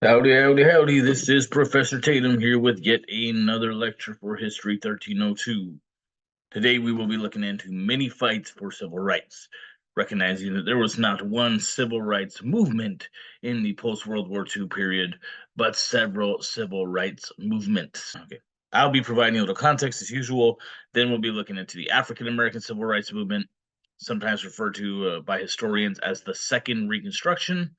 Howdy, howdy, howdy. This is Professor Tatum here with yet another lecture for History 1302. Today we will be looking into many fights for civil rights, recognizing that there was not one civil rights movement in the post-World War II period, but several civil rights movements. Okay. I'll be providing a little context as usual. Then we'll be looking into the African American Civil Rights Movement, sometimes referred to by historians as the Second Reconstruction.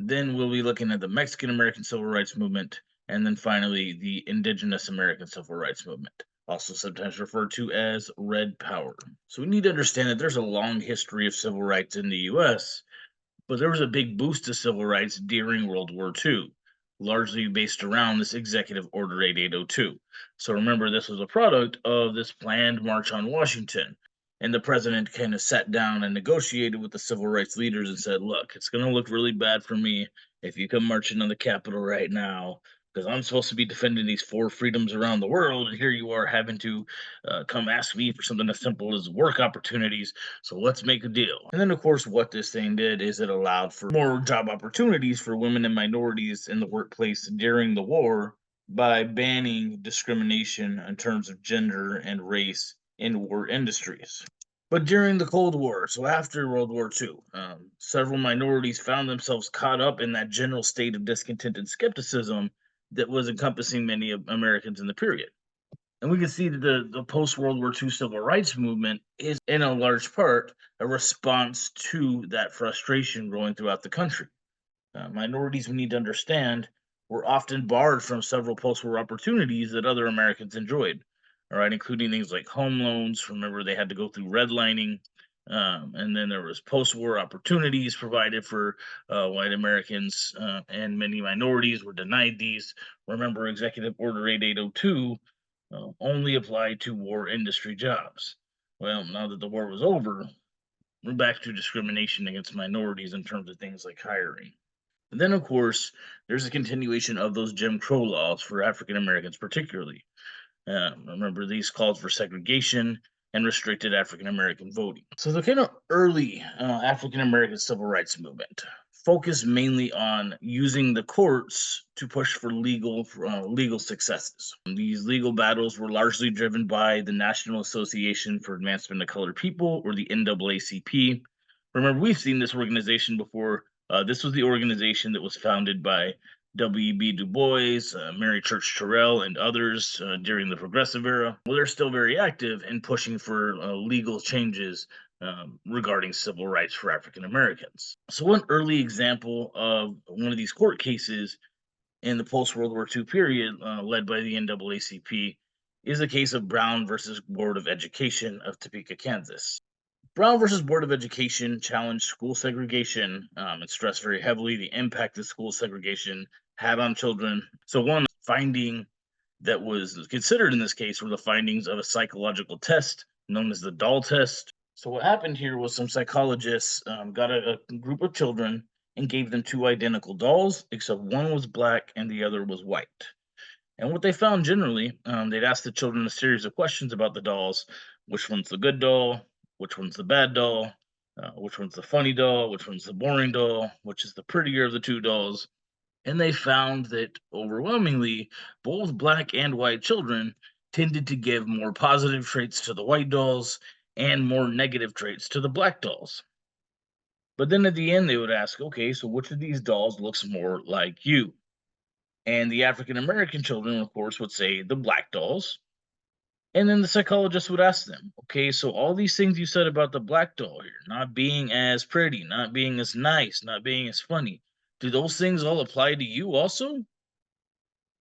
Then we'll be looking at the Mexican American Civil Rights Movement, and then finally the Indigenous American Civil Rights Movement, also sometimes referred to as Red Power. So we need to understand that there's a long history of civil rights in the US, but there was a big boost to civil rights during World War II, largely based around this Executive Order 8802. So remember, this was a product of this planned March on Washington. And the president kind of sat down and negotiated with the civil rights leaders and said, look, it's going to look really bad for me if you come marching on the Capitol right now, because I'm supposed to be defending these four freedoms around the world. And here you are having to come ask me for something as simple as work opportunities. So let's make a deal. And then, of course, what this thing did is it allowed for more job opportunities for women and minorities in the workplace during the war by banning discrimination in terms of gender and race in war industries. But during the Cold War, so after World War II, several minorities found themselves caught up in that general state of discontent and skepticism that was encompassing many Americans in the period. And we can see that the post World War II civil rights movement is, in a large part, a response to that frustration growing throughout the country. Minorities, we need to understand, were often barred from several post war opportunities that other Americans enjoyed, all right, including things like home loans. Remember, they had to go through redlining. And then there was post-war opportunities provided for white Americans, and many minorities were denied these. Remember, Executive Order 8802 only applied to war industry jobs. Well, now that the war was over, we're back to discrimination against minorities in terms of things like hiring. And then, of course, there's a continuation of those Jim Crow laws for African Americans, particularly. Remember, these called for segregation and restricted African American voting. So the kind of early African American civil rights movement focused mainly on using the courts to push for legal successes. These legal battles were largely driven by the National Association for Advancement of Colored People, or the NAACP. Remember, we've seen this organization before. This was the organization that was founded by W.B. Du Bois, Mary Church Terrell, and others during the Progressive era. Well, they're still very active in pushing for legal changes regarding civil rights for African Americans. So, one early example of one of these court cases in the post World War II period, led by the NAACP, is the case of Brown versus Board of Education of Topeka, Kansas. Brown versus Board of Education challenged school segregation and stressed very heavily the impact that school segregation had on children. So, one finding that was considered in this case were the findings of a psychological test known as the doll test. So, what happened here was some psychologists got a group of children and gave them two identical dolls, except one was black and the other was white. And what they found generally, they'd ask the children a series of questions about the dolls. Which one's the good doll? Which one's the bad doll? Which one's the funny doll? Which one's the boring doll? Which is the prettier of the two dolls? And they found that overwhelmingly, both black and white children tended to give more positive traits to the white dolls and more negative traits to the black dolls. But then at the end, they would ask, okay, so which of these dolls looks more like you? And the African American children, of course, would say the black dolls. And then the psychologist would ask them, okay, so all these things you said about the black doll here, not being as pretty, not being as nice, not being as funny, do those things all apply to you also?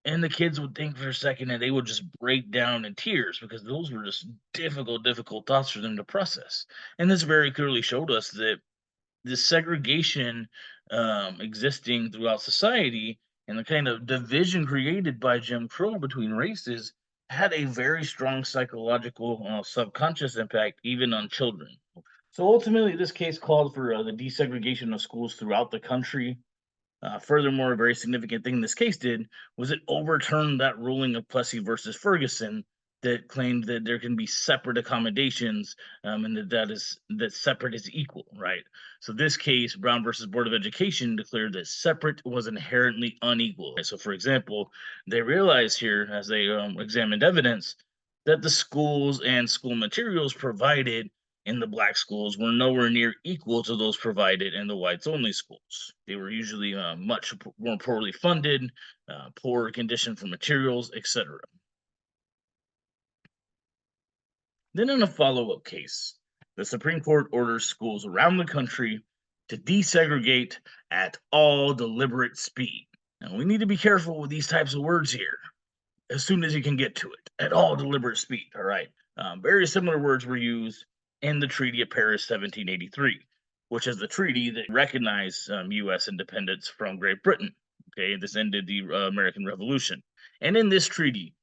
And the kids would think for a second and they would just break down in tears because those were just difficult thoughts for them to process. And this very clearly showed us that the segregation existing throughout society and the kind of division created by Jim Crow between races had a very strong psychological subconscious impact even on children. So ultimately, this case called for the desegregation of schools throughout the country. Furthermore, a very significant thing this case did was it overturned that ruling of Plessy versus Ferguson that claimed that there can be separate accommodations, and that separate is equal, right? So this case, Brown versus Board of Education, declared that separate was inherently unequal. So, for example, they realized here as they examined evidence that the schools and school materials provided in the black schools were nowhere near equal to those provided in the whites only schools. They were usually much more poorly funded, poorer condition for materials, etc. Then, in a follow up case, the Supreme Court orders schools around the country to desegregate at all deliberate speed. Now, we need to be careful with these types of words here as soon as you can get to it, at all deliberate speed. All right. Very similar words were used in the Treaty of Paris 1783, which is the treaty that recognized U.S. independence from Great Britain. Okay. This ended the American Revolution. And in this treaty,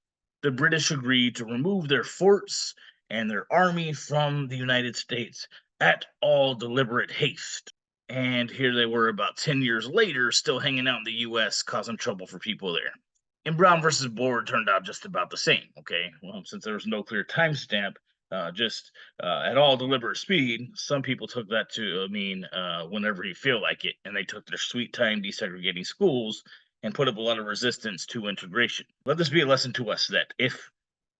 the British agreed to remove their forts and their army from the United States at all deliberate haste. And here they were about 10 years later, still hanging out in the US, causing trouble for people there. And Brown versus Board turned out just about the same, okay? Well, since there was no clear timestamp, just at all deliberate speed, some people took that to mean whenever you feel like it, and they took their sweet time desegregating schools and put up a lot of resistance to integration. Let this be a lesson to us that if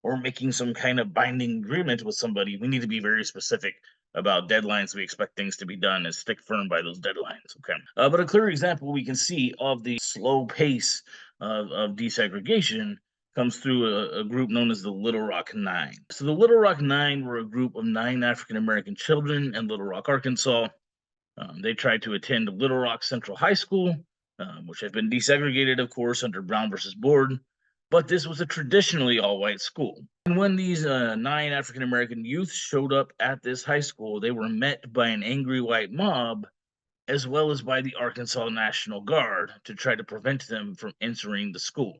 we're making some kind of binding agreement with somebody, we need to be very specific about deadlines we expect things to be done and stick firm by those deadlines. Okay. But a clear example we can see of the slow pace of desegregation comes through a group known as the Little Rock Nine. So the Little Rock Nine were a group of 9 African American children in Little Rock, Arkansas. They tried to attend Little Rock Central High School, which had been desegregated, of course, under Brown versus Board, but this was a traditionally all-white school. And when these 9 African American youth showed up at this high school, they were met by an angry white mob, as well as by the Arkansas National Guard, to try to prevent them from entering the school.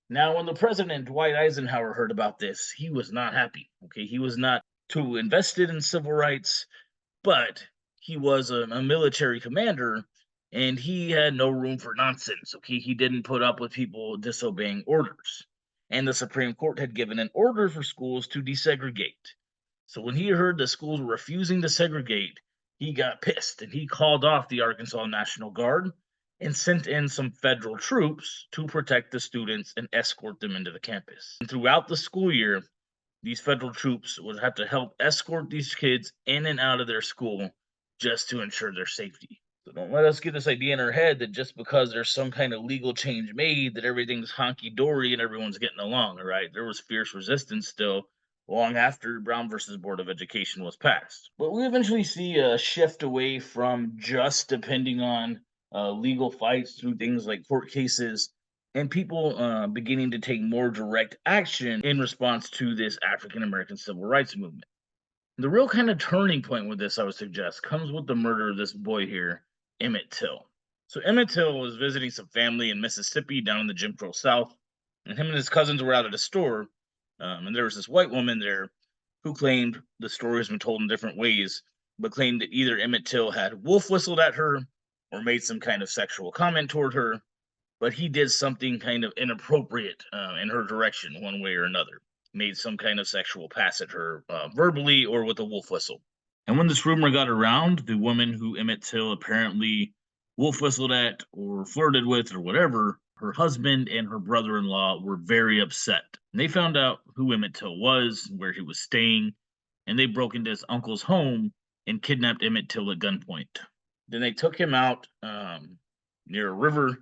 Now, when the president, Dwight Eisenhower, heard about this, he was not happy. Okay, he was not too invested in civil rights, but he was a military commander and he had no room for nonsense. Okay, he didn't put up with people disobeying orders. And the Supreme Court had given an order for schools to desegregate. So when he heard the schools were refusing to segregate, he got pissed and he called off the Arkansas National Guard and sent in some federal troops to protect the students and escort them into the campus. And throughout the school year, these federal troops would have to help escort these kids in and out of their school just to ensure their safety. So don't let us get this idea in our head that just because there's some kind of legal change made that everything's honky-dory and everyone's getting along, all right? There was fierce resistance still long after Brown versus Board of Education was passed. But we eventually see a shift away from just depending on legal fights through things like court cases and people beginning to take more direct action in response to this African American civil rights movement. The real kind of turning point with this, I would suggest, comes with the murder of this boy here, Emmett Till. So Emmett Till was visiting some family in Mississippi down in the Jim Crow South, and him and his cousins were out at a store, and there was this white woman there who claimed the story has been told in different ways, but claimed that either Emmett Till had wolf whistled at her or made some kind of sexual comment toward her, but he did something kind of inappropriate in her direction, one way or another. Made some kind of sexual pass at her verbally or with a wolf whistle. And when this rumor got around, the woman who Emmett Till apparently wolf whistled at or flirted with or whatever, her husband and her brother in law were very upset. And they found out who Emmett Till was, where he was staying, and they broke into his uncle's home and kidnapped Emmett Till at gunpoint. Then they took him out near a river.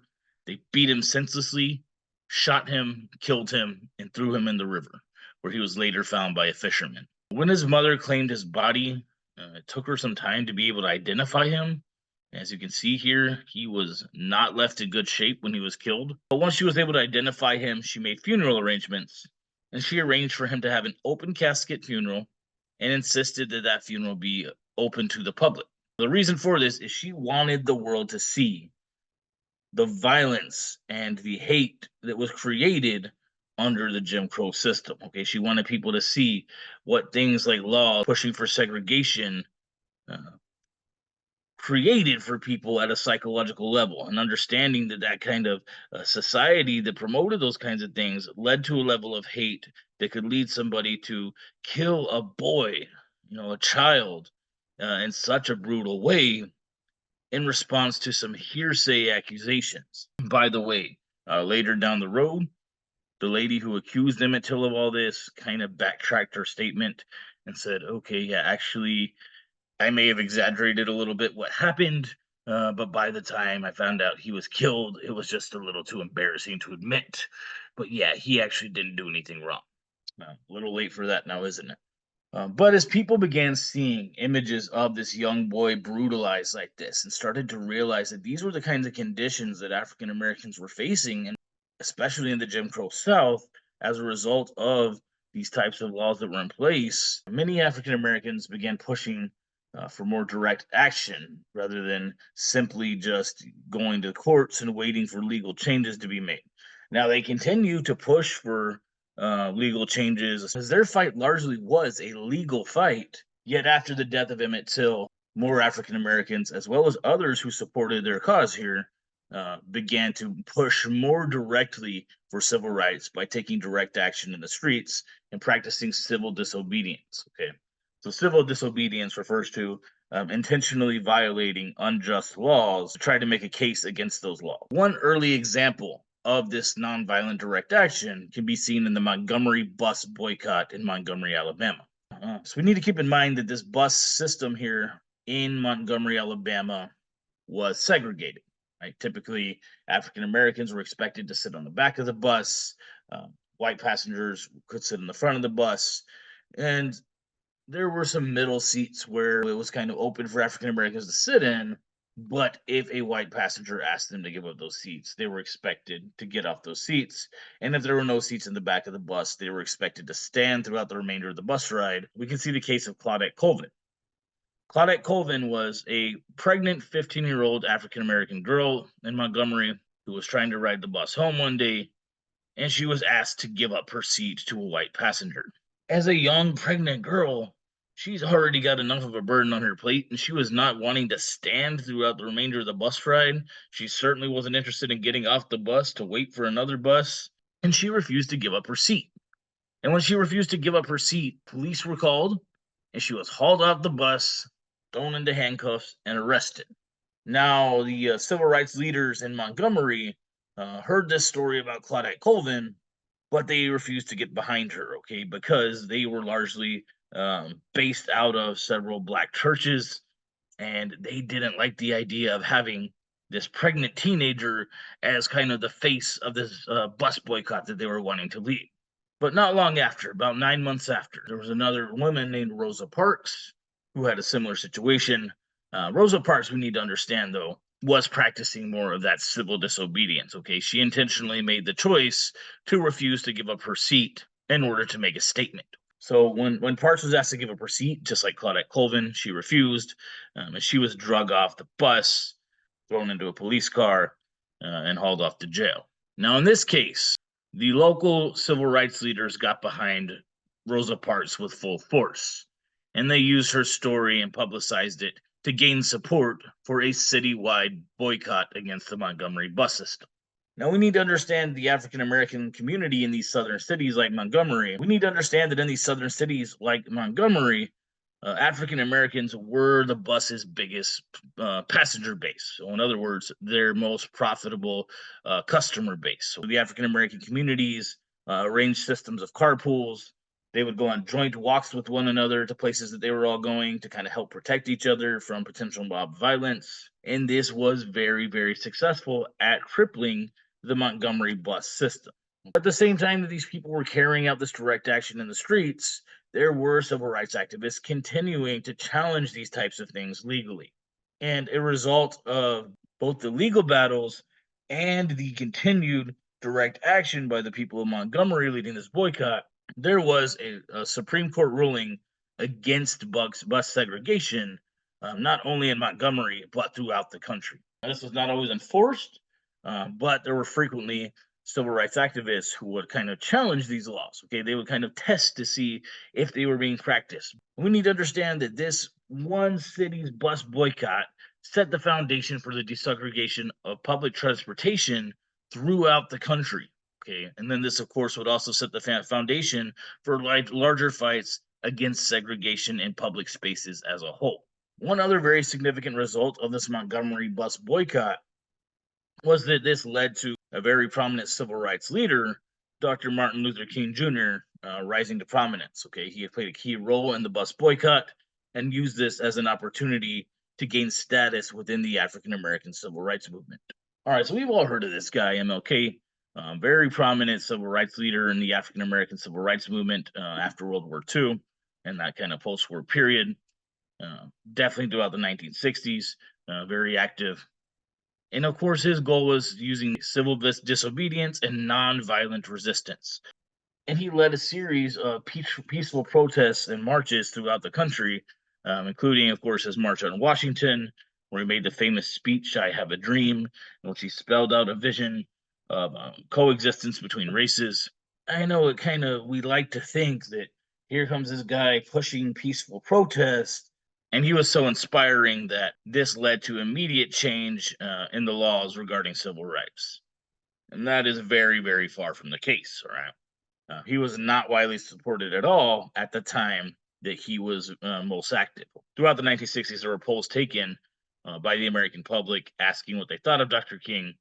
They beat him senselessly, shot him, killed him, and threw him in the river, where he was later found by a fisherman. When his mother claimed his body, it took her some time to be able to identify him. As you can see here, he was not left in good shape when he was killed. But once she was able to identify him, she made funeral arrangements, and she arranged for him to have an open casket funeral and insisted that that funeral be open to the public. The reason for this is she wanted the world to see the violence and the hate that was created under the Jim Crow system. Okay, she wanted people to see what things like law pushing for segregation created for people at a psychological level, and understanding that that kind of society that promoted those kinds of things led to a level of hate that could lead somebody to kill a boy, a child, in such a brutal way in response to some hearsay accusations. By the way, later down the road, the lady who accused Emmett Till of all this kind of backtracked her statement and said, okay, yeah, actually, I may have exaggerated a little bit what happened, but by the time I found out he was killed, it was just a little too embarrassing to admit. But yeah, he actually didn't do anything wrong. A little late for that now, isn't it? But as people began seeing images of this young boy brutalized like this and started to realize that these were the kinds of conditions that African Americans were facing, and especially in the Jim Crow South, as a result of these types of laws that were in place, many African Americans began pushing for more direct action rather than simply just going to courts and waiting for legal changes to be made. Now, they continue to push for legal changes, as their fight largely was a legal fight. Yet, after the death of Emmett Till, more African Americans, as well as others who supported their cause here, began to push more directly for civil rights by taking direct action in the streets and practicing civil disobedience. Okay, so civil disobedience refers to intentionally violating unjust laws to try to make a case against those laws. One early example of this nonviolent direct action can be seen in the Montgomery bus boycott in Montgomery, Alabama. So we need to keep in mind that this bus system here in Montgomery, Alabama was segregated. Right? Typically, African Americans were expected to sit on the back of the bus. White passengers could sit in the front of the bus, and there were some middle seats where it was kind of open for African Americans to sit in. But if a white passenger asked them to give up those seats, they were expected to get off those seats. And if there were no seats in the back of the bus, they were expected to stand throughout the remainder of the bus ride. We can see the case of Claudette Colvin. Claudette Colvin was a pregnant 15-year-old African American girl in Montgomery who was trying to ride the bus home one day, and she was asked to give up her seat to a white passenger. As a young pregnant girl, she's already got enough of a burden on her plate, and she was not wanting to stand throughout the remainder of the bus ride. She certainly wasn't interested in getting off the bus to wait for another bus, and she refused to give up her seat. And when she refused to give up her seat, police were called, and she was hauled off the bus, thrown into handcuffs, and arrested. Now, the civil rights leaders in Montgomery heard this story about Claudette Colvin, but they refused to get behind her, okay, because they were largely based out of several black churches, and they didn't like the idea of having this pregnant teenager as kind of the face of this bus boycott that they were wanting to lead. But not long after, about 9 months after, there was another woman named Rosa Parks who had a similar situation. Rosa Parks, we need to understand, though, was practicing more of that civil disobedience. Okay, she intentionally made the choice to refuse to give up her seat in order to make a statement. So when Parks was asked to give up her seat, just like Claudette Colvin, she refused, and she was drug off the bus, thrown into a police car, and hauled off to jail. Now, in this case, the local civil rights leaders got behind Rosa Parks with full force, and they used her story and publicized it to gain support for a citywide boycott against the Montgomery bus system. Now, we need to understand the African American community in these southern cities like Montgomery. We need to understand that in these southern cities like Montgomery, African Americans were the bus's biggest passenger base. So, in other words, their most profitable customer base. So, the African American communities arranged systems of carpools. They would go on joint walks with one another to places that they were all going to kind of help protect each other from potential mob violence. And this was very, very successful at crippling the Montgomery bus system. At the same time that these people were carrying out this direct action in the streets, there were civil rights activists continuing to challenge these types of things legally. And a result of both the legal battles and the continued direct action by the people of Montgomery leading this boycott, there was a Supreme Court ruling against bus segregation, not only in Montgomery, but throughout the country. Now, this was not always enforced, but there were frequently civil rights activists who would kind of challenge these laws. Okay, they would kind of test to see if they were being practiced. We need to understand that this one city's bus boycott set the foundation for the desegregation of public transportation throughout the country. Okay, and then this, of course, would also set the foundation for larger fights against segregation in public spaces as a whole. One other very significant result of this Montgomery bus boycott was that this led to a very prominent civil rights leader, Dr. Martin Luther King Jr., rising to prominence. Okay, he had played a key role in the bus boycott and used this as an opportunity to gain status within the African American civil rights movement. All right, so we've all heard of this guy, MLK, very prominent civil rights leader in the African American civil rights movement after World War II and that kind of post war period. Definitely throughout the 1960s, very active. And of course, his goal was using civil disobedience and nonviolent resistance. And he led a series of peaceful protests and marches throughout the country, including, of course, his march on Washington, where he made the famous speech, I Have a Dream, in which he spelled out a vision of coexistence between races. I know we like to think that here comes this guy pushing peaceful protest, and he was so inspiring that this led to immediate change in the laws regarding civil rights. And that is very, very far from the case, all right? He was not widely supported at all at the time that he was most active. Throughout the 1960s, there were polls taken by the American public asking what they thought of Dr. King,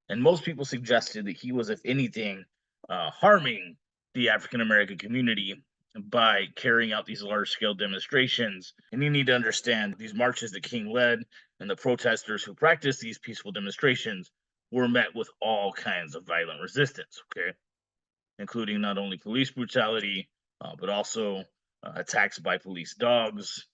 and most people suggested that he was, if anything, harming the African American community by carrying out these large scale demonstrations. And you need to understand these marches that King led and the protesters who practiced these peaceful demonstrations were met with all kinds of violent resistance, okay? Including not only police brutality, but also attacks by police dogs,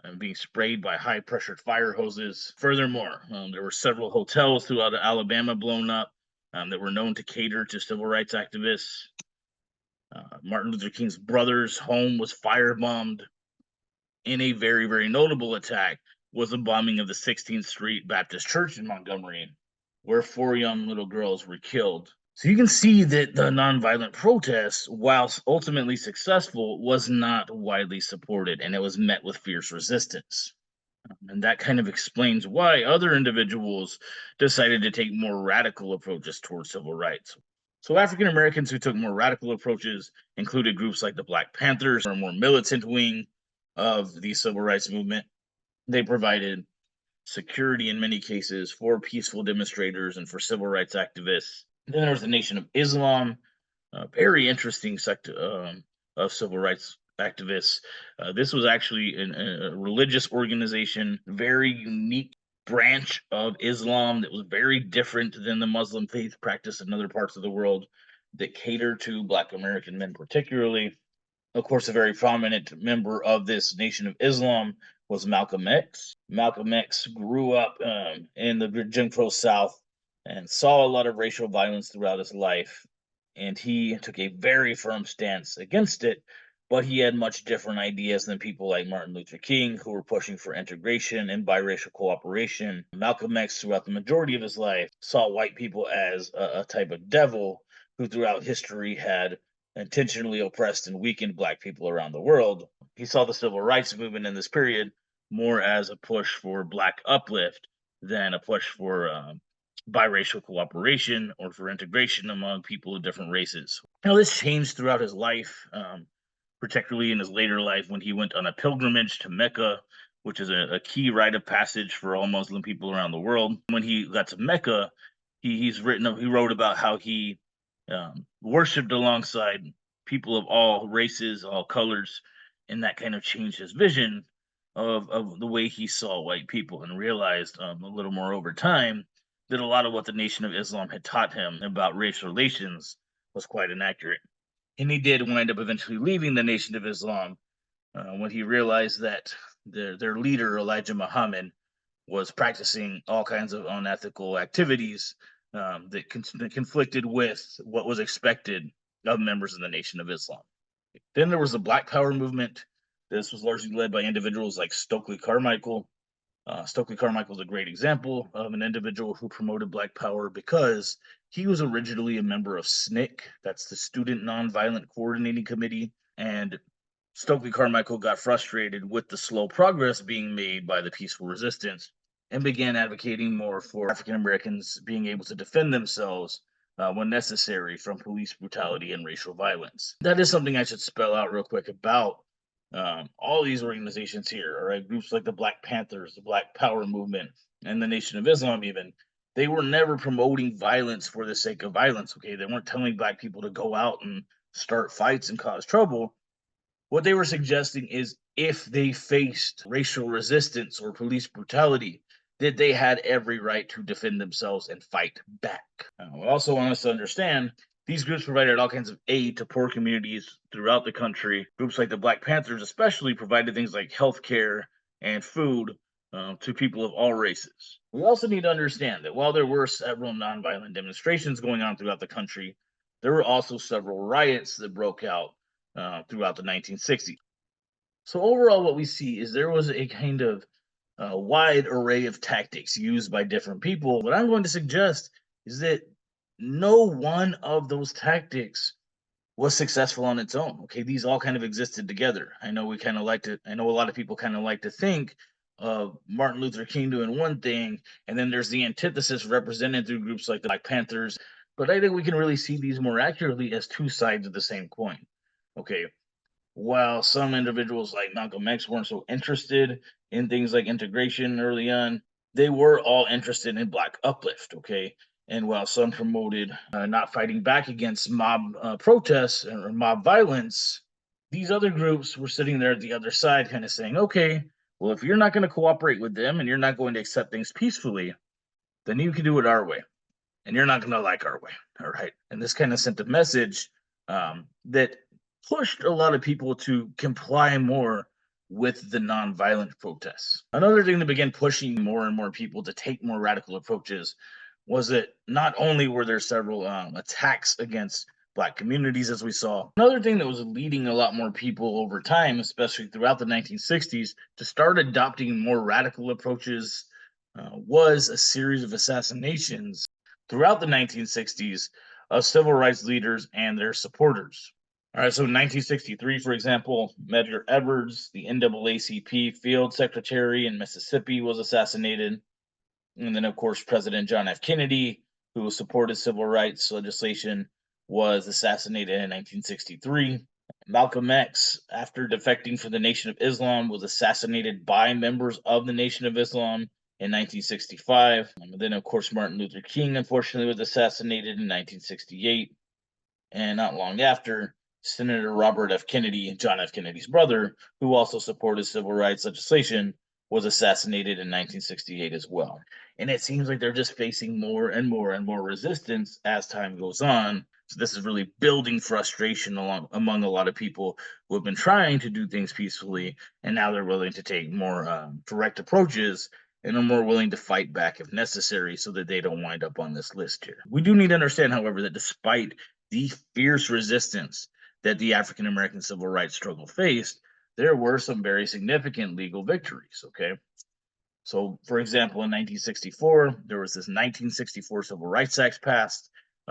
and being sprayed by high pressured fire hoses. Furthermore, there were several hotels throughout Alabama blown up that were known to cater to civil rights activists. Martin Luther King's brother's home was firebombed. In a very, very notable attack was the bombing of the 16th Street Baptist Church in Montgomery, where 4 young little girls were killed. So you can see that the nonviolent protest, whilst ultimately successful, was not widely supported, and it was met with fierce resistance. And that kind of explains why other individuals decided to take more radical approaches towards civil rights. So African Americans who took more radical approaches included groups like the Black Panthers, or a more militant wing of the civil rights movement. They provided security in many cases for peaceful demonstrators and for civil rights activists. Then there was the Nation of Islam, a very interesting sect of civil rights activists. This was actually a religious organization, very unique branch of Islam that was very different than the Muslim faith practiced in other parts of the world that catered to Black American men, particularly. Of course, a very prominent member of this Nation of Islam was Malcolm X. Malcolm X grew up in the Jim Crow South and saw a lot of racial violence throughout his life, and he took a very firm stance against it. But he had much different ideas than people like Martin Luther King, who were pushing for integration and biracial cooperation. Malcolm X, throughout the majority of his life, saw white people as a type of devil who, throughout history, had intentionally oppressed and weakened Black people around the world. He saw the civil rights movement in this period more as a push for Black uplift than a push for biracial cooperation or for integration among people of different races. Now, this changed throughout his life, particularly in his later life when he went on a pilgrimage to Mecca, which is a key rite of passage for all Muslim people around the world. When he got to Mecca, he wrote about how he worshipped alongside people of all races, all colors, and that kind of changed his vision of the way he saw white people, and realized a little more over time that a lot of what the Nation of Islam had taught him about race relations was quite inaccurate. And he did wind up eventually leaving the Nation of Islam when he realized that their leader, Elijah Muhammad, was practicing all kinds of unethical activities that conflicted with what was expected of members of the Nation of Islam. Then there was the Black Power movement. This was largely led by individuals like Stokely Carmichael. Stokely Carmichael is a great example of an individual who promoted Black Power because he was originally a member of SNCC, that's the Student Nonviolent Coordinating Committee, and Stokely Carmichael got frustrated with the slow progress being made by the peaceful resistance and began advocating more for African Americans being able to defend themselves when necessary from police brutality and racial violence. That is something I should spell out real quick about all these organizations here, all right? Groups like the Black Panthers, the Black Power Movement, and the Nation of Islam, even. They were never promoting violence for the sake of violence, okay? They weren't telling Black people to go out and start fights and cause trouble. What they were suggesting is if they faced racial resistance or police brutality, that they had every right to defend themselves and fight back. I also want us to understand these groups provided all kinds of aid to poor communities throughout the country. Groups like the Black Panthers, especially, provided things like healthcare and food to people of all races. We also need to understand that while there were several nonviolent demonstrations going on throughout the country, there were also several riots that broke out throughout the 1960s. So overall, what we see is there was a kind of wide array of tactics used by different people. What I'm going to suggest is that no one of those tactics was successful on its own. Okay, these all kind of existed together. I know we kind of like to. I know a lot of people kind of like to think of Martin Luther King doing one thing, and then there's the antithesis represented through groups like the Black Panthers. But I think we can really see these more accurately as two sides of the same coin. Okay, while some individuals like Malcolm X weren't so interested in things like integration early on, they were all interested in Black uplift, okay? And while some promoted not fighting back against mob protests or mob violence, these other groups were sitting there at the other side, kind of saying, okay, well, if you're not going to cooperate with them and you're not going to accept things peacefully, then you can do it our way and you're not going to like our way. All right. And this kind of sent a message that pushed a lot of people to comply more with the nonviolent protests. Another thing that began pushing more and more people to take more radical approaches was that not only were there several attacks against Black communities, as we saw, another thing that was leading a lot more people over time, especially throughout the 1960s, to start adopting more radical approaches was a series of assassinations throughout the 1960s of civil rights leaders and their supporters. All right, so in 1963, for example, Medgar Evers, the NAACP field secretary in Mississippi, was assassinated. And then, of course, President John F. Kennedy, who supported civil rights legislation, was assassinated in 1963. Malcolm X, after defecting from the Nation of Islam, was assassinated by members of the Nation of Islam in 1965. And then, of course, Martin Luther King, unfortunately, was assassinated in 1968. And not long after, Senator Robert F. Kennedy, John F. Kennedy's brother, who also supported civil rights legislation, was assassinated in 1968 as well. And it seems like they're just facing more and more and more resistance as time goes on. So this is really building frustration among a lot of people who have been trying to do things peacefully, and now they're willing to take more direct approaches and are more willing to fight back if necessary so that they don't wind up on this list here. We do need to understand, however, that despite the fierce resistance that the African American civil rights struggle faced, there were some very significant legal victories, okay? So, for example, in 1964, there was this 1964 Civil Rights Act passed,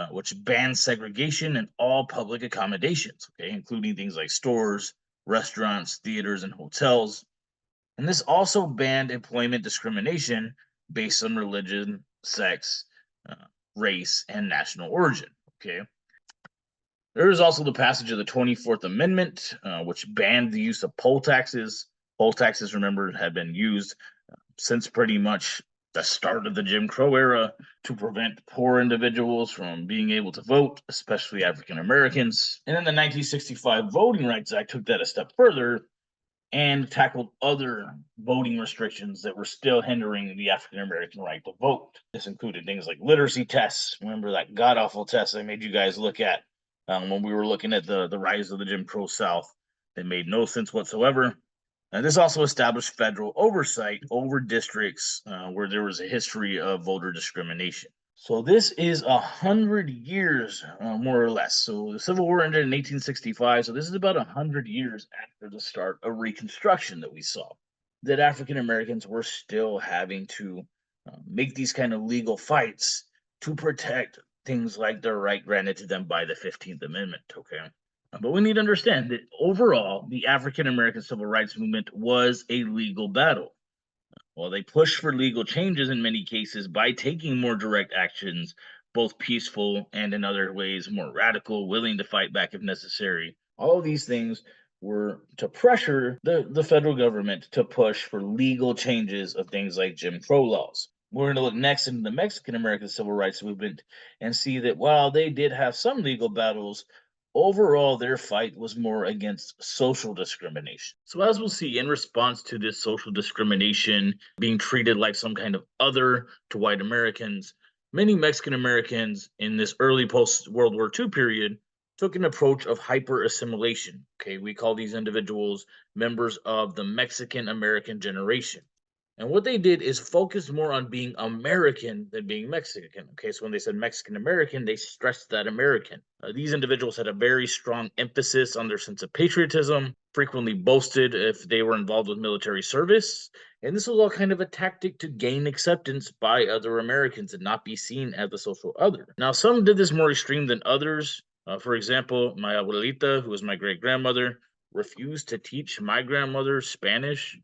which banned segregation in all public accommodations, okay, including things like stores, restaurants, theaters, and hotels. And this also banned employment discrimination based on religion, sex, uh, race, and national origin, okay? There is also the passage of the 24th Amendment, which banned the use of poll taxes. Poll taxes, remember, had been used since pretty much the start of the Jim Crow era to prevent poor individuals from being able to vote, especially African Americans. And then the 1965 Voting Rights Act took that a step further and tackled other voting restrictions that were still hindering the African American right to vote. This included things like literacy tests. Remember that god awful test I made you guys look at when we were looking at the rise of the Jim Crow South? That made no sense whatsoever. This also established federal oversight over districts where there was a history of voter discrimination. So this is 100 years, more or less. So the Civil War ended in 1865. So this is about 100 years after the start of Reconstruction that we saw. That African Americans were still having to make these kind of legal fights to protect things like their right granted to them by the 15th Amendment. Okay. But we need to understand that overall, the African American civil rights movement was a legal battle. While they pushed for legal changes in many cases by taking more direct actions both peaceful and in other ways more radical, willing to fight back if necessary. All of these things were to pressure the federal government to push for legal changes of things like Jim Crow laws. We're going to look next into the Mexican American civil rights movement and see that while they did have some legal battles, overall their fight was more against social discrimination. So, as we'll see, in response to this social discrimination, being treated like some kind of other to white Americans, many Mexican Americans in this early post World War II period took an approach of hyper assimilation. Okay, we call these individuals members of the Mexican American generation. And what they did is focus more on being American than being Mexican. Okay, so when they said Mexican American, they stressed that American. These individuals had a very strong emphasis on their sense of patriotism, frequently boasted if they were involved with military service. And this was all kind of a tactic to gain acceptance by other Americans and not be seen as the social other. Now, some did this more extreme than others. For example, my abuelita, who was my great grandmother, refused to teach my grandmother Spanish,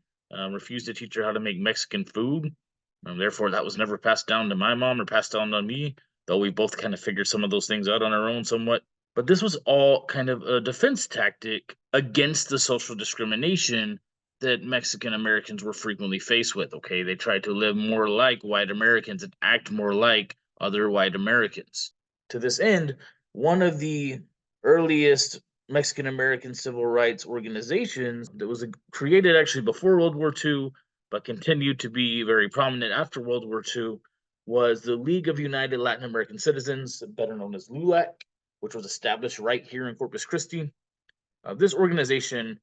refused to teach her how to make Mexican food. Therefore, that was never passed down to my mom or passed down to me, though we both kind of figured some of those things out on our own somewhat. But this was all kind of a defense tactic against the social discrimination that Mexican Americans were frequently faced with. Okay, they tried to live more like white Americans and act more like other white Americans. To this end, one of the earliest Mexican American civil rights organizations that was created actually before World War II, but continued to be very prominent after World War II, was the League of United Latin American Citizens, better known as LULAC, which was established right here in Corpus Christi. This organization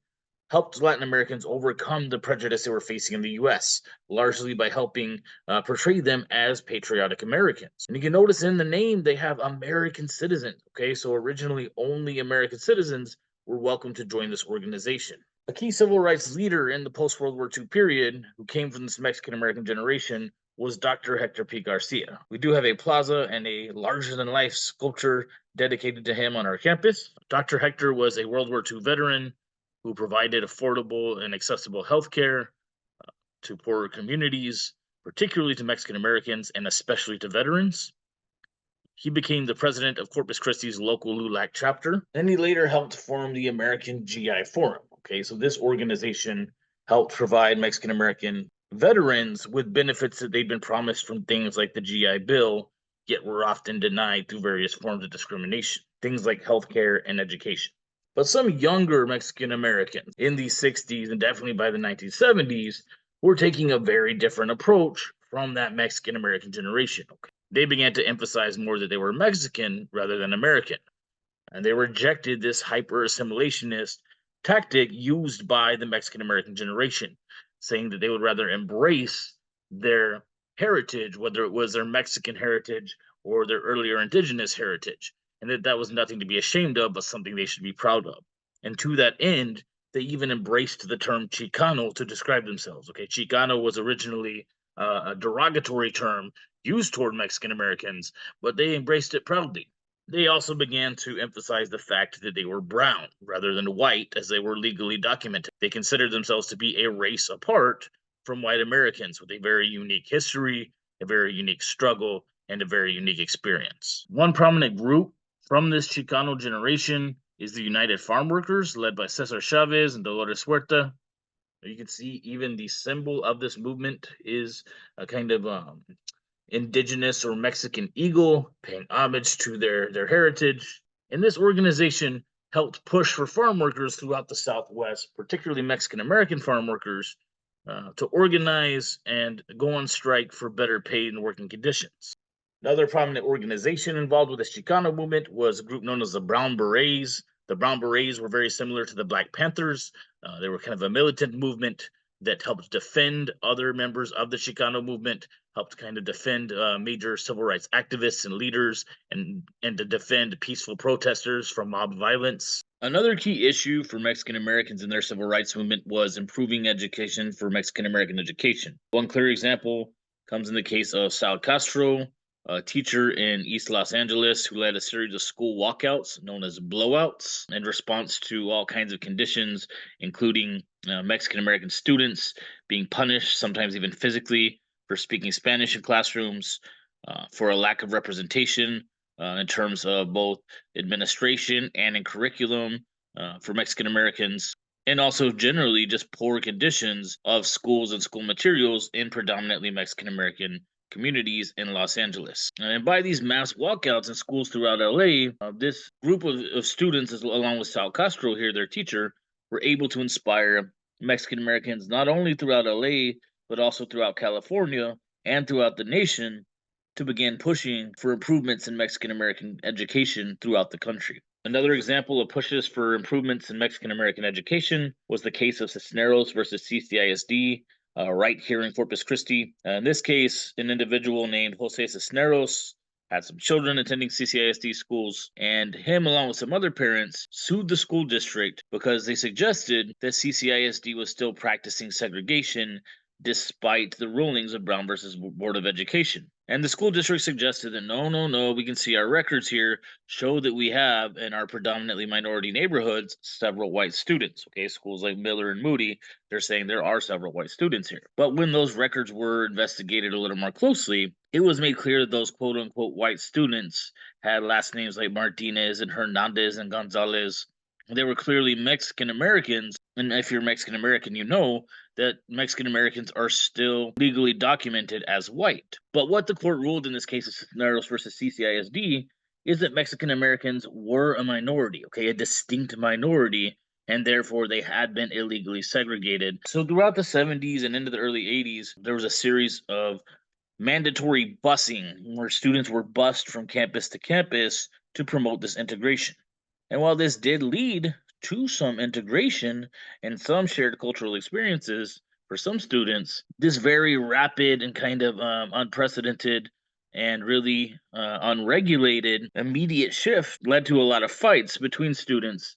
helped Latin Americans overcome the prejudice they were facing in the US, largely by helping portray them as patriotic Americans. And you can notice in the name they have American citizens. Okay, so originally only American citizens were welcome to join this organization. A key civil rights leader in the post World War II period, who came from this Mexican American generation, was Dr. Hector P. Garcia. We do have a plaza and a larger than life sculpture dedicated to him on our campus. Dr. Hector was a World War II veteran who provided affordable and accessible health care to poorer communities, particularly to Mexican Americans and especially to veterans. He became the president of Corpus Christi's local LULAC chapter, and he later helped form the American GI Forum. Okay, so this organization helped provide Mexican American veterans with benefits that they'd been promised from things like the GI Bill, yet were often denied through various forms of discrimination, things like healthcare and education. But some younger Mexican Americans in the 60s and definitely by the 1970s were taking a very different approach from that Mexican American generation. Okay. They began to emphasize more that they were Mexican rather than American. And they rejected this hyper assimilationist tactic used by the Mexican American generation, saying that they would rather embrace their heritage, whether it was their Mexican heritage or their earlier indigenous heritage, and that was nothing to be ashamed of, but something they should be proud of. And to that end, they even embraced the term Chicano to describe themselves. Okay, Chicano was originally a derogatory term used toward Mexican Americans, but they embraced it proudly. They also began to emphasize the fact that they were brown rather than white, as they were legally documented. They considered themselves to be a race apart from white Americans with a very unique history, a very unique struggle, and a very unique experience. One prominent group from this Chicano generation is the United Farm Workers, led by Cesar Chavez and Dolores Huerta. You can see even the symbol of this movement is a kind of indigenous or Mexican eagle, paying homage to their heritage. And this organization helped push for farm workers throughout the Southwest, particularly Mexican American farm workers, to organize and go on strike for better pay and working conditions. Another prominent organization involved with the Chicano movement was a group known as the Brown Berets. The Brown Berets were very similar to the Black Panthers. They were kind of a militant movement that helped defend other members of the Chicano movement, helped kind of defend major civil rights activists and leaders, and to defend peaceful protesters from mob violence. Another key issue for Mexican Americans in their civil rights movement was improving education for Mexican American education. One clear example comes in the case of Sal Castro, a teacher in East Los Angeles who led a series of school walkouts known as blowouts in response to all kinds of conditions, including Mexican American students being punished, sometimes even physically, for speaking Spanish in classrooms, for a lack of representation in terms of both administration and in curriculum for Mexican Americans, and also generally just poor conditions of schools and school materials in predominantly Mexican American communities in Los Angeles. And by these mass walkouts in schools throughout LA, this group of students, along with Sal Castro here, their teacher, were able to inspire Mexican Americans not only throughout LA, but also throughout California and throughout the nation to begin pushing for improvements in Mexican American education throughout the country. Another example of pushes for improvements in Mexican American education was the case of Cisneros versus CCISD, right here in Corpus Christi. In this case, an individual named Jose Cisneros had some children attending CCISD schools, and him, along with some other parents, sued the school district because they suggested that CCISD was still practicing segregation despite the rulings of Brown versus Board of Education. And the school district suggested that no, we can see our records here show that we have in our predominantly minority neighborhoods several white students. Okay, schools like Miller and Moody, they're saying there are several white students here. But when those records were investigated a little more closely, it was made clear that those quote unquote white students had last names like Martinez and Hernandez and Gonzalez. They were clearly Mexican Americans. And if you're Mexican American, you know that Mexican Americans are still legally documented as white. But what the court ruled in this case of Cisneros versus CCISD is that Mexican Americans were a minority, okay, a distinct minority, and therefore they had been illegally segregated. So throughout the 70s and into the early 80s, there was a series of mandatory busing where students were bused from campus to campus to promote this integration. And while this did lead to some integration and some shared cultural experiences for some students, this very rapid and kind of unprecedented and really unregulated immediate shift led to a lot of fights between students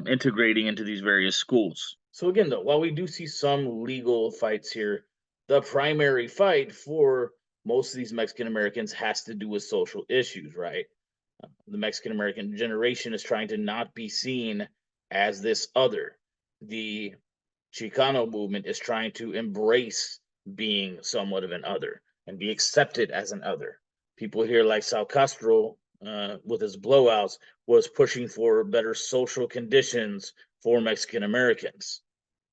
integrating into these various schools. So, again, though, while we do see some legal fights here, the primary fight for most of these Mexican Americans has to do with social issues, right? The Mexican American generation is trying to not be seen as this other. The Chicano movement is trying to embrace being somewhat of an other and be accepted as an other. People here like Sal Castro, with his blowouts, was pushing for better social conditions for Mexican Americans.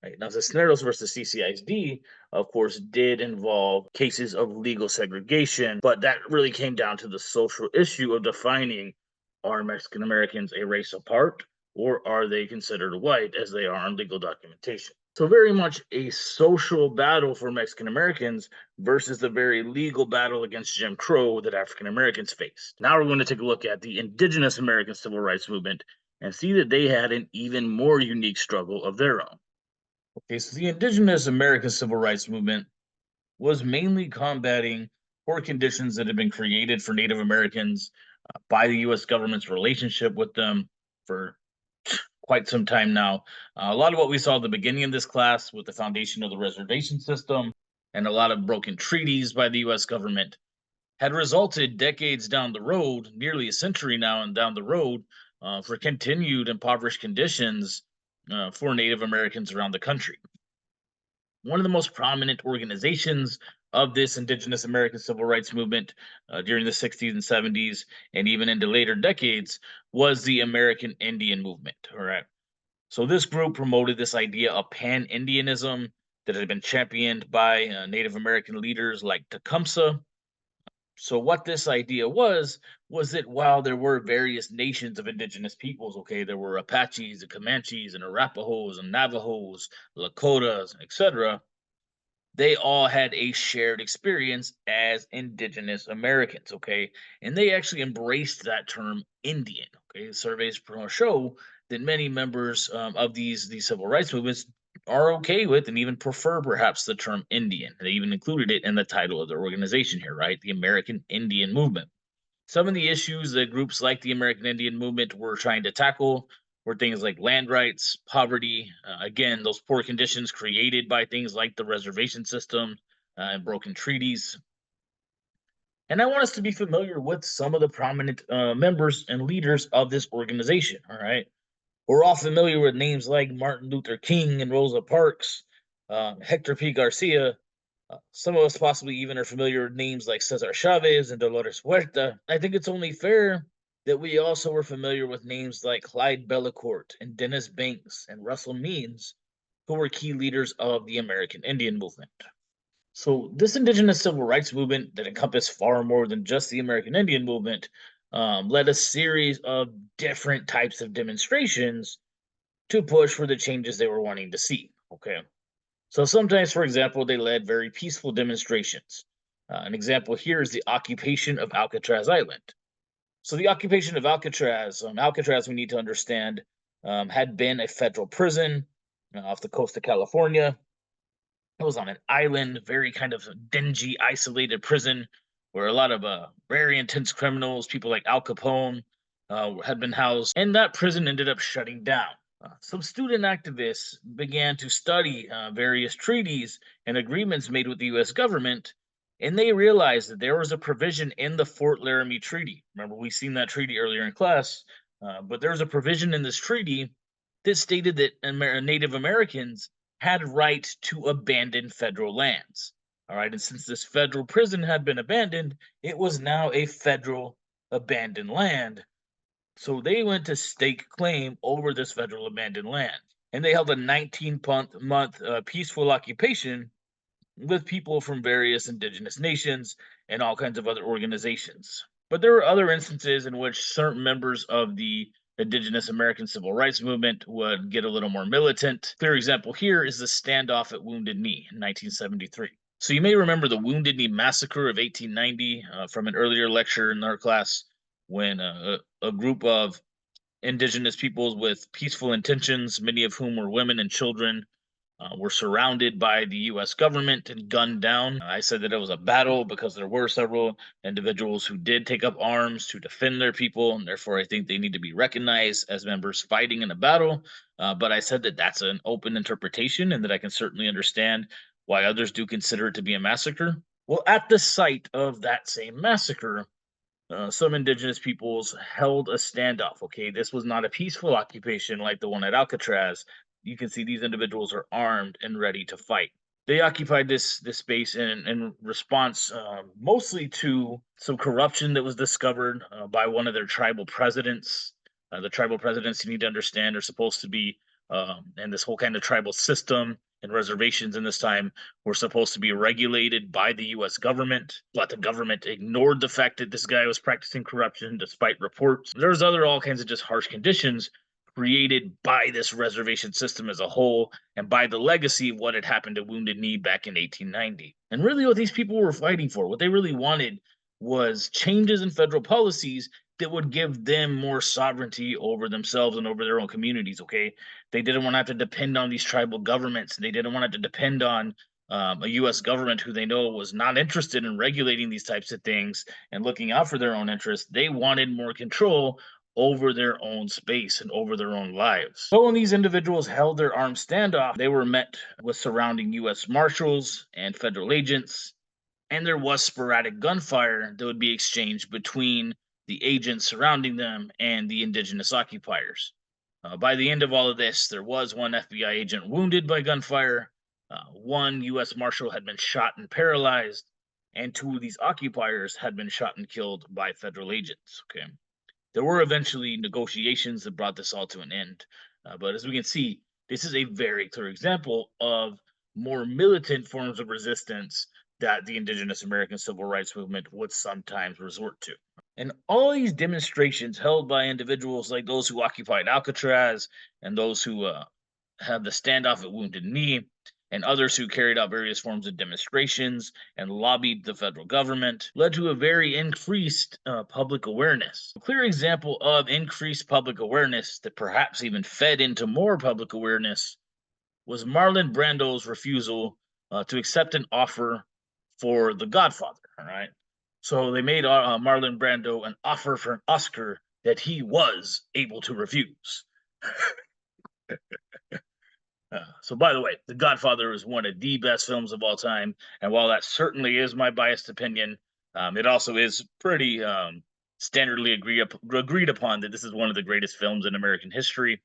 Right. Now, Cisneros versus CCISD, of course, did involve cases of legal segregation, but that really came down to the social issue of defining, are Mexican Americans a race apart, or are they considered white as they are on legal documentation? So, very much a social battle for Mexican Americans versus the very legal battle against Jim Crow that African Americans faced. Now, we're going to take a look at the Indigenous American Civil Rights Movement and see that they had an even more unique struggle of their own. Okay, so the Indigenous American Civil Rights Movement was mainly combating poor conditions that had been created for Native Americans by the U.S. government's relationship with them for quite some time now. A lot of what we saw at the beginning of this class with the foundation of the reservation system and a lot of broken treaties by the U.S. government had resulted decades down the road, nearly a century now and down the road, for continued impoverished conditions for Native Americans around the country. One of the most prominent organizations of this Indigenous American Civil Rights Movement during the 60s and 70s, and even into later decades, was the American Indian Movement. All right. So this group promoted this idea of pan-Indianism that had been championed by Native American leaders like Tecumseh. So what this idea was that while there were various nations of indigenous peoples, okay, there were Apaches and Comanches and Arapahoes and Navajos, Lakotas, etc., they all had a shared experience as indigenous Americans, okay? And they actually embraced that term Indian, okay? Surveys show that many members of these civil rights movements are okay with and even prefer perhaps the term Indian. They even included it in the title of their organization here, right? The American Indian Movement. Some of the issues that groups like the American Indian Movement were trying to tackle were things like land rights, poverty, again, those poor conditions created by things like the reservation system and broken treaties. And I want us to be familiar with some of the prominent members and leaders of this organization, all right? We're all familiar with names like Martin Luther King and Rosa Parks, Hector P. Garcia, Some of us possibly even are familiar with names like Cesar Chavez and Dolores Huerta. I think it's only fair that we also were familiar with names like Clyde Bellecourt and Dennis Banks and Russell Means, who were key leaders of the American Indian movement. So, this indigenous civil rights movement that encompassed far more than just the American Indian movement led a series of different types of demonstrations to push for the changes they were wanting to see. Okay. So sometimes, for example, they led very peaceful demonstrations. An example here is the occupation of Alcatraz Island. So the occupation of Alcatraz, we need to understand, had been a federal prison off the coast of California. It was on an island, very kind of dingy, isolated prison where a lot of very intense criminals, people like Al Capone, had been housed. And that prison ended up shutting down. Some student activists began to study various treaties and agreements made with the US government, and they realized that there was a provision in the Fort Laramie Treaty. Remember, we seen that treaty earlier in class, but there was a provision in this treaty that stated that Native Americans had right to abandon federal lands. All right, and since this federal prison had been abandoned, it was now a federal abandoned land. So they went to stake claim over this federal abandoned land. And they held a 19-month peaceful occupation with people from various indigenous nations and all kinds of other organizations. But there were other instances in which certain members of the Indigenous American Civil Rights Movement would get a little more militant. Clear example here is the standoff at Wounded Knee in 1973. So you may remember the Wounded Knee Massacre of 1890 from an earlier lecture in our class when a group of indigenous peoples with peaceful intentions, many of whom were women and children, were surrounded by the US government and gunned down. I said that it was a battle because there were several individuals who did take up arms to defend their people, and therefore I think they need to be recognized as members fighting in a battle. But I said that that's an open interpretation and that I can certainly understand why others do consider it to be a massacre. Well, at the site of that same massacre, some indigenous peoples held a standoff. Okay, this was not a peaceful occupation like the one at Alcatraz. You can see these individuals are armed and ready to fight. They occupied this space in response mostly to some corruption that was discovered by one of their tribal presidents. The tribal presidents, you need to understand, are supposed to be, and this whole kind of tribal system and reservations in this time were supposed to be regulated by the US government, but the government ignored the fact that this guy was practicing corruption despite reports. There's other all kinds of just harsh conditions created by this reservation system as a whole and by the legacy of what had happened to Wounded Knee back in 1890. And really, what these people were fighting for, what they really wanted, was changes in federal policies that would give them more sovereignty over themselves and over their own communities. Okay, they didn't want to have to depend on these tribal governments. They didn't want to have to depend on a U.S. government who they know was not interested in regulating these types of things and looking out for their own interests. They wanted more control over their own space and over their own lives. So when these individuals held their armed standoff, they were met with surrounding U.S. Marshals and federal agents, and there was sporadic gunfire that would be exchanged between the agents surrounding them and the indigenous occupiers. By the end of all of this, there was one FBI agent wounded by gunfire, one U.S. Marshal had been shot and paralyzed, and two of these occupiers had been shot and killed by federal agents. Okay. There were eventually negotiations that brought this all to an end. But as we can see, this is a very clear example of more militant forms of resistance that the Indigenous American Civil Rights Movement would sometimes resort to. And all these demonstrations held by individuals like those who occupied Alcatraz and those who had the standoff at Wounded Knee, and others who carried out various forms of demonstrations and lobbied the federal government, led to a very increased public awareness. A clear example of increased public awareness that perhaps even fed into more public awareness was Marlon Brando's refusal to accept an offer for The Godfather. All right. So they made Marlon Brando an offer for an Oscar that he was able to refuse. So, by the way, The Godfather is one of the best films of all time. And while that certainly is my biased opinion, it also is pretty standardly agreed upon that this is one of the greatest films in American history.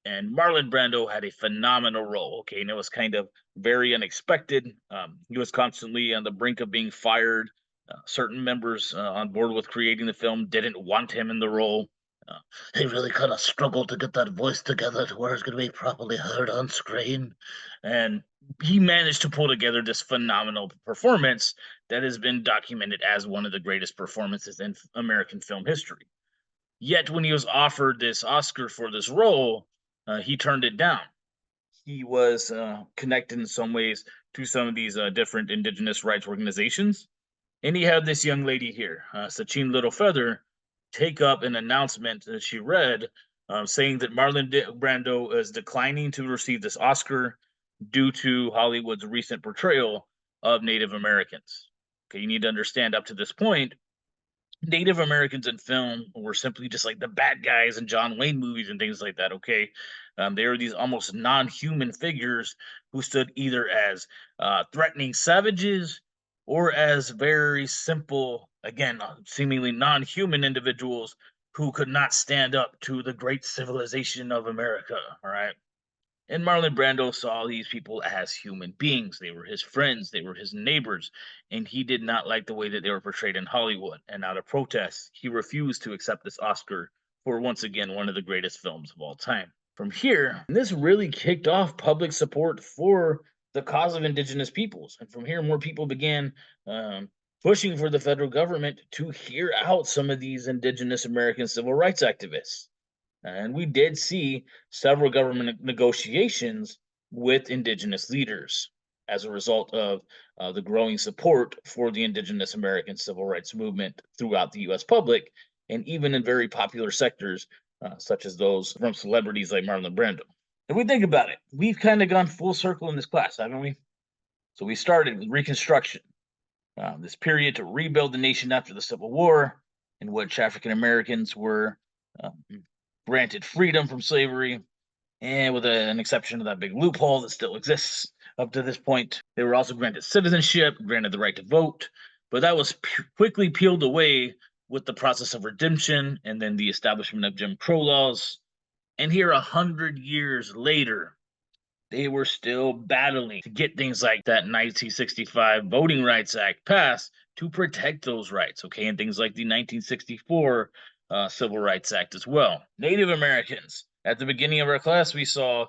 And Marlon Brando had a phenomenal role. Okay, and it was kind of very unexpected. He was constantly on the brink of being fired. Certain members on board with creating the film didn't want him in the role. Uh, he really kind of struggled to get that voice together to where it's going to be properly heard on screen. And he managed to pull together this phenomenal performance that has been documented as one of the greatest performances in American film history. Yet, when he was offered this Oscar for this role, he turned it down. He was connected in some ways to some of these different indigenous rights organizations. And he had this young lady here, Sachin Littlefeather, take up an announcement that she read saying that Brando is declining to receive this Oscar due to Hollywood's recent portrayal of Native Americans. Okay, you need to understand up to this point, Native Americans in film were simply just like the bad guys in John Wayne movies and things like that. Okay, they were these almost non-human figures who stood either as threatening savages or as very simple, again, seemingly non-human individuals who could not stand up to the great civilization of America. All right. And Marlon Brando saw these people as human beings. They were his friends, they were his neighbors, and he did not like the way that they were portrayed in Hollywood. And out of protest, he refused to accept this Oscar for once again one of the greatest films of all time. From here, this really kicked off public support for the cause of Indigenous peoples. And from here, more people began pushing for the federal government to hear out some of these Indigenous American civil rights activists. And we did see several government negotiations with indigenous leaders as a result of the growing support for the indigenous American civil rights movement throughout the US public, and even in very popular sectors, such as those from celebrities like Marlon Brando. If we think about it, we've kind of gone full circle in this class, haven't we? So we started with Reconstruction, this period to rebuild the nation after the Civil War, in which African Americans were um, granted freedom from slavery, and with an exception of that big loophole that still exists up to this point. They were also granted citizenship, granted the right to vote, but that was quickly peeled away with the process of redemption and then the establishment of Jim Crow laws. And here, 100 years later, they were still battling to get things like that 1965 Voting Rights Act passed to protect those rights, okay, and things like the 1964 Civil Rights Act as well. Native Americans, at the beginning of our class, we saw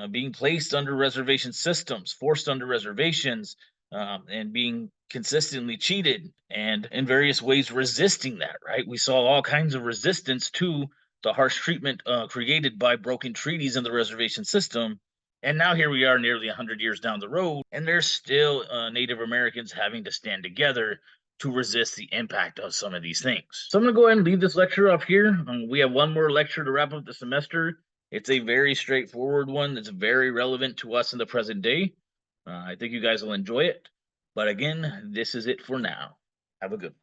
being placed under reservation systems, forced under reservations, and being consistently cheated, and in various ways resisting that, right? We saw all kinds of resistance to the harsh treatment created by broken treaties in the reservation system. And now here we are nearly 100 years down the road, and there's still Native Americans having to stand together to resist the impact of some of these things. So I'm going to go ahead and leave this lecture up here. We have one more lecture to wrap up the semester. It's a very straightforward one that's very relevant to us in the present day. I think you guys will enjoy it. But again, this is it for now. Have a good one.